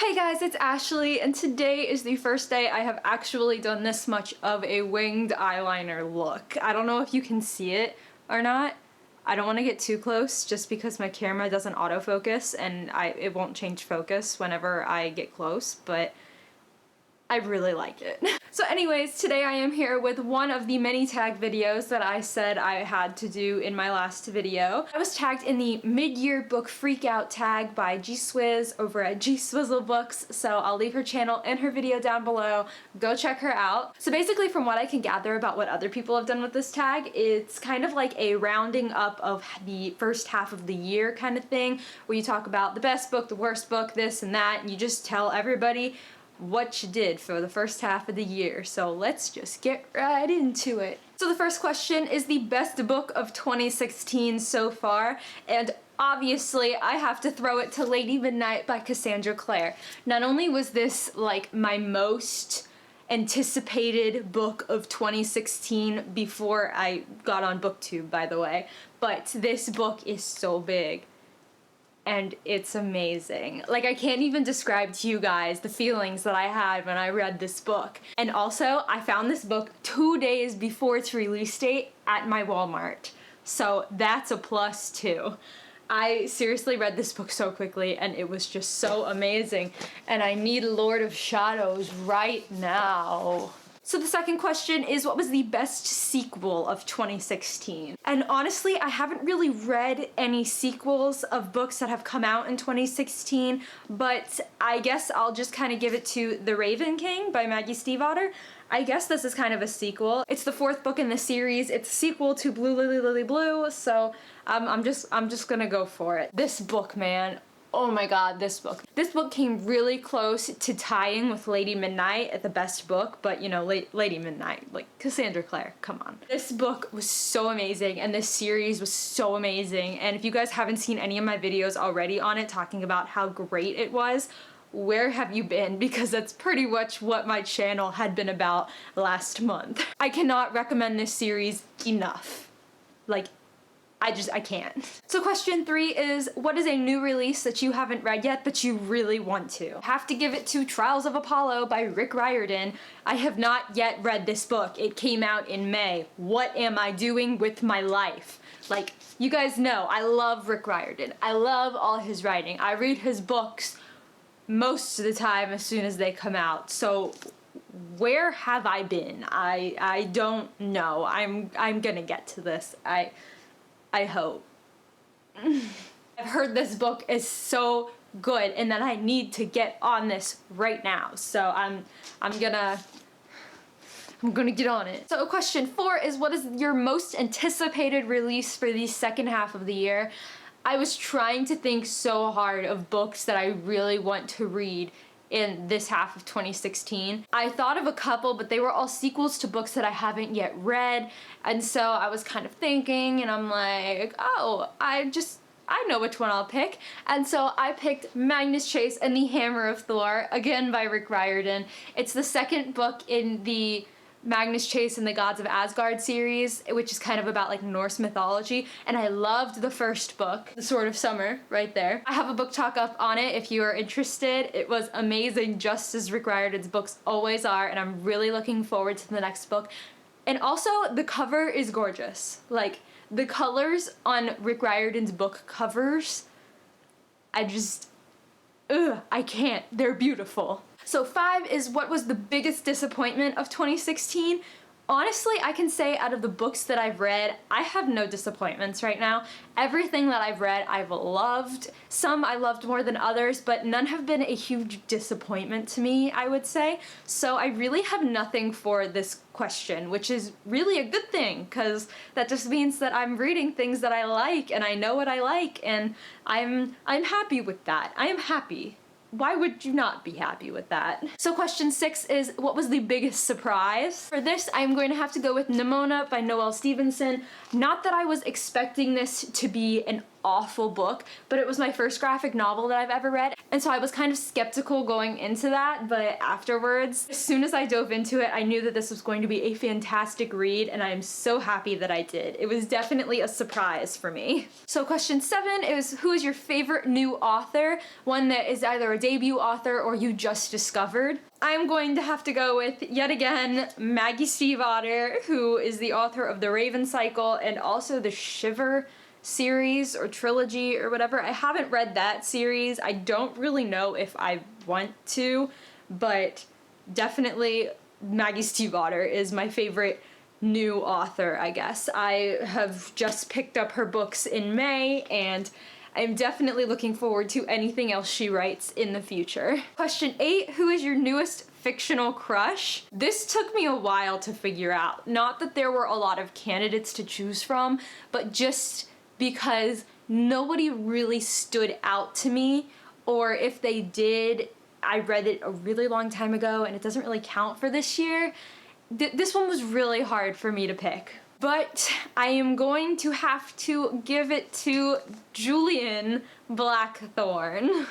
Hey guys, it's Ashley, and today is the first day I have actually done this much of a winged eyeliner look. I don't know if you can see it or not. I don't want to get too close just because my camera doesn't autofocus and it won't change focus whenever I get close, but I really like it. So anyways, today I am here with one of the many tag videos that I said I had to do in my last video. I was tagged in the mid-year book freakout tag by G Swizz over at G Swizzle Books, so I'll leave her channel and her video down below. Go check her out. So basically, from what I can gather about what other people have done with this tag, it's kind of like a rounding up of the first half of the year kind of thing, where you talk about the best book, the worst book, this and that, and you just tell everybody what you did for the first half of the year. So let's just get right into it. So the first question is the best book of 2016 so far, and obviously I have to throw it to Lady Midnight by Cassandra Clare. Not only was this like my most anticipated book of 2016 before I got on BookTube, by the way, but this book is so big. And it's amazing. Like, I can't even describe to you guys the feelings that I had when I read this book. And also, I found this book 2 days before its release date at my Walmart. So that's a plus too. I seriously read this book so quickly and it was just so amazing. And I need Lord of Shadows right now. So the second question is, what was the best sequel of 2016? And honestly, I haven't really read any sequels of books that have come out in 2016, but I guess I'll just kind of give it to The Raven King by Maggie Stiefvater. I guess this is kind of a sequel. It's the fourth book in the series. It's a sequel to Blue Lily Lily Blue, so I'm just gonna go for it. This book, man. Oh my god, this book. This book came really close to tying with Lady Midnight at the best book, but you know, Lady Midnight, like Cassandra Clare, come on. This book was so amazing, and this series was so amazing, and if you guys haven't seen any of my videos already on it talking about how great it was, where have you been? Because that's pretty much what my channel had been about last month. I cannot recommend this series enough. Like, I can't. So question 3 is, what is a new release that you haven't read yet but you really want to? Have to give it to Trials of Apollo by Rick Riordan. I have not yet read this book. It came out in May. What am I doing with my life? Like, you guys know, I love Rick Riordan. I love all his writing. I read his books most of the time as soon as they come out. So where have I been? I don't know. I'm gonna get to this. I hope. I've heard this book is so good and that I need to get on this right now. So I'm gonna get on it. So question 4 is, what is your most anticipated release for the second half of the year? I was trying to think so hard of books that I really want to read in this half of 2016. I thought of a couple, but they were all sequels to books that I haven't yet read, and so I was kind of thinking, and I'm like, oh, I know which one I'll pick. And so I picked Magnus Chase and the Hammer of Thor, again by Rick Riordan. It's the second book in the Magnus Chase and the Gods of Asgard series, which is kind of about like Norse mythology, and I loved the first book, The Sword of Summer, right there. I have a book talk up on it if you are interested. It was amazing, just as Rick Riordan's books always are, and I'm really looking forward to the next book. And also, the cover is gorgeous. Like, the colors on Rick Riordan's book covers, I can't. They're beautiful. So 5 is, what was the biggest disappointment of 2016? Honestly, I can say out of the books that I've read, I have no disappointments right now. Everything that I've read, I've loved. Some I loved more than others, but none have been a huge disappointment to me, I would say. So I really have nothing for this question, which is really a good thing, because that just means that I'm reading things that I like, and I know what I like, and I'm happy with that. I am happy. Why would you not be happy with that? So question 6 is, what was the biggest surprise? For this, I'm going to have to go with Nimona by Noelle Stevenson. Not that I was expecting this to be an awful book, but it was my first graphic novel that I've ever read, and so I was kind of skeptical going into that, but afterwards, as soon as I dove into it, I knew that this was going to be a fantastic read, and I am so happy that I did. It was definitely a surprise for me. So question 7 is, who is your favorite new author? One that is either a debut author or you just discovered. I'm going to have to go with, yet again, Maggie Stiefvater, who is the author of The Raven Cycle and also the Shiver series or trilogy or whatever. I haven't read that series. I don't really know if I want to, but definitely Maggie Stiefvater is my favorite new author, I guess. I have just picked up her books in May, and I'm definitely looking forward to anything else she writes in the future. Question 8, who is your newest fictional crush? This took me a while to figure out. Not that there were a lot of candidates to choose from, but just because nobody really stood out to me, or if they did, I read it a really long time ago and it doesn't really count for this year. This one was really hard for me to pick. But I am going to have to give it to Julian Blackthorn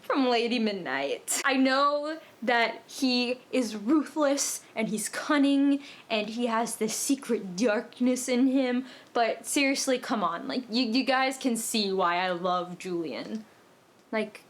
from Lady Midnight. I know that he is ruthless and he's cunning and he has this secret darkness in him, but seriously, come on, like, you guys can see why I love Julian. Like,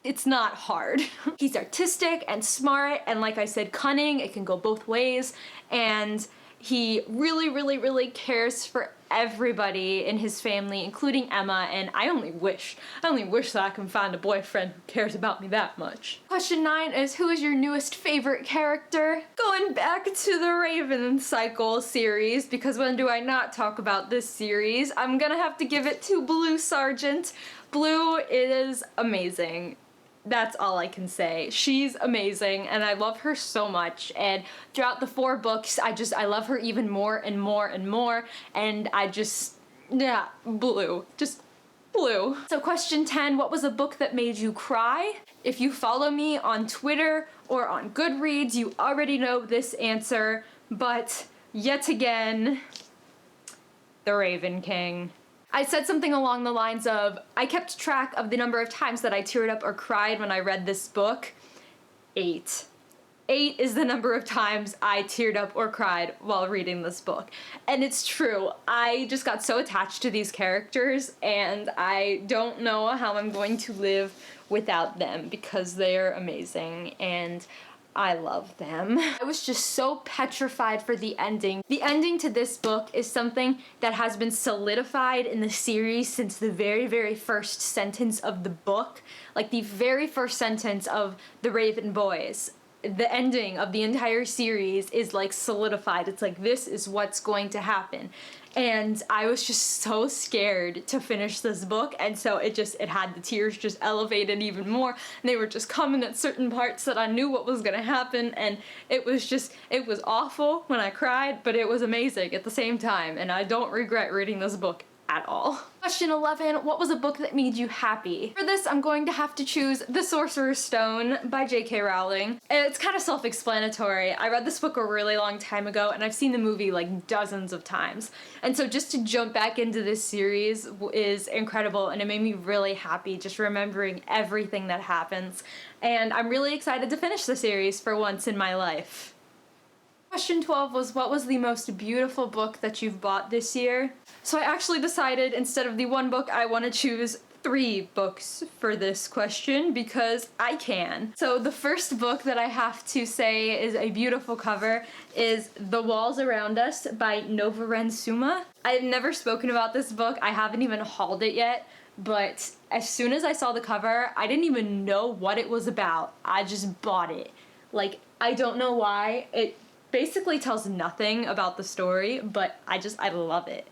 it's not hard. He's artistic and smart and, like I said, cunning. It can go both ways, and he really cares for everybody in his family, including Emma, and I only wish that I can find a boyfriend who cares about me that much. Question 9 is, who is your newest favorite character? Going back to the Raven Cycle series, because when do I not talk about this series, I'm gonna have to give it to Blue Sargent. Blue is amazing. That's all I can say. She's amazing and I love her so much, and throughout the 4 books I love her even more and more and more, and yeah, Blue. Just Blue. So question 10, what was a book that made you cry? If you follow me on Twitter or on Goodreads, you already know this answer, but yet again, The Raven King. I said something along the lines of, I kept track of the number of times that I teared up or cried when I read this book. 8. 8 is the number of times I teared up or cried while reading this book. And it's true, I just got so attached to these characters, and I don't know how I'm going to live without them because they're amazing, and I love them. I was just so petrified for the ending. The ending to this book is something that has been solidified in the series since the very first sentence of the book. Like the very first sentence of The Raven Boys. The ending of the entire series is like solidified. It's like, this is what's going to happen. And I was just so scared to finish this book, and so it had the tears just elevated even more, and they were just coming at certain parts that I knew what was gonna happen, and it was awful when I cried, but it was amazing at the same time, and I don't regret reading this book at all. Question 11, what was a book that made you happy? For this, I'm going to have to choose The Sorcerer's Stone by J.K. Rowling. It's kind of self-explanatory. I read this book a really long time ago, and I've seen the movie like dozens of times. And so just to jump back into this series is incredible, and it made me really happy just remembering everything that happens. And I'm really excited to finish the series for once in my life. Question 12 was, what was the most beautiful book that you've bought this year? So I actually decided, instead of the 1 book, I want to choose 3 books for this question because I can. So the first book that I have to say is a beautiful cover is The Walls Around Us by Nova Ren Suma. I've never spoken about this book. I haven't even hauled it yet, but as soon as I saw the cover, I didn't even know what it was about. I just bought it. Like, I don't know why. It basically tells nothing about the story, but I love it.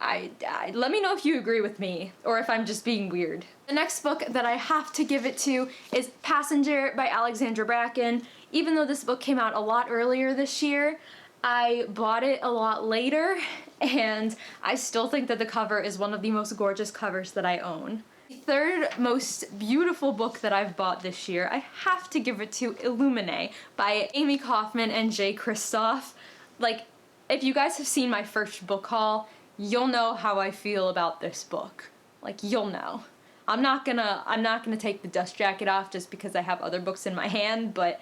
Let me know if you agree with me, or if I'm just being weird. The next book that I have to give it to is Passenger by Alexandra Bracken. Even though this book came out a lot earlier this year, I bought it a lot later, and I still think that the cover is one of the most gorgeous covers that I own. The third most beautiful book that I've bought this year, I have to give it to Illuminae by Amy Kaufman and Jay Kristoff. Like, if you guys have seen my first book haul, you'll know how I feel about this book. Like, you'll know. I'm not gonna take the dust jacket off just because I have other books in my hand, but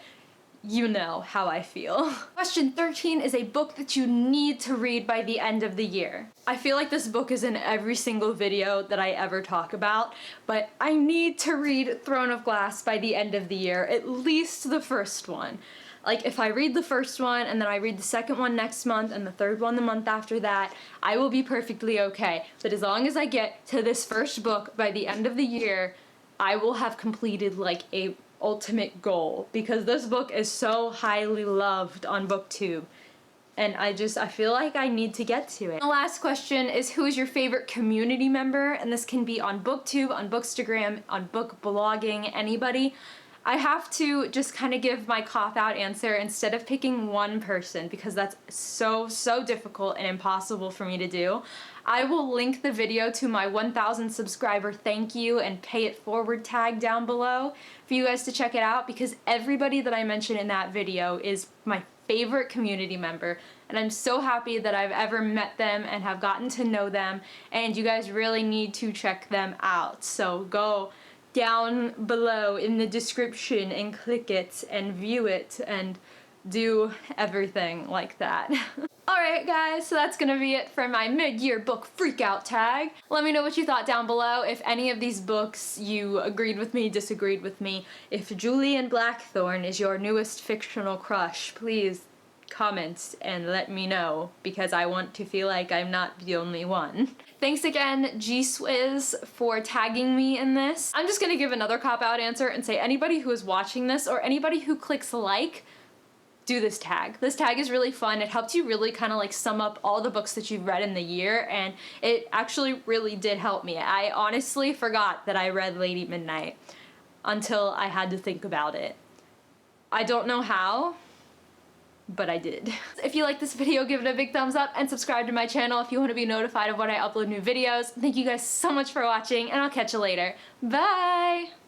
you know how I feel. Question 13 is a book that you need to read by the end of the year. I feel like this book is in every single video that I ever talk about, but I need to read Throne of Glass by the end of the year, at least the first one. Like, if I read the first one and then I read the second one next month and the third one the month after that, I will be perfectly okay. But as long as I get to this first book by the end of the year, I will have completed like a ultimate goal, because this book is so highly loved on BookTube. And I feel like I need to get to it. The last question is, who is your favorite community member? And this can be on BookTube, on Bookstagram, on book blogging, anybody. I have to just kind of give my cop-out answer instead of picking one person, because that's so difficult and impossible for me to do. I will link the video to my 1,000 subscriber thank you and pay it forward tag down below for you guys to check it out, because everybody that I mentioned in that video is my favorite community member, and I'm so happy that I've ever met them and have gotten to know them, and you guys really need to check them out. So go down below in the description and click it and view it and do everything like that. Alright guys, so that's gonna be it for my mid-year book freakout tag. Let me know what you thought down below. If any of these books you agreed with me, disagreed with me. If Julian Blackthorne is your newest fictional crush, please comment and let me know, because I want to feel like I'm not the only one. Thanks again, G Swizz, for tagging me in this. I'm just gonna give another cop-out answer and say anybody who is watching this or anybody who clicks like, do this tag. This tag is really fun. It helps you really kind of like sum up all the books that you've read in the year, and it actually really did help me. I honestly forgot that I read Lady Midnight until I had to think about it. I don't know how, but I did. If you like this video, give it a big thumbs up and subscribe to my channel if you want to be notified of when I upload new videos. Thank you guys so much for watching, and I'll catch you later. Bye!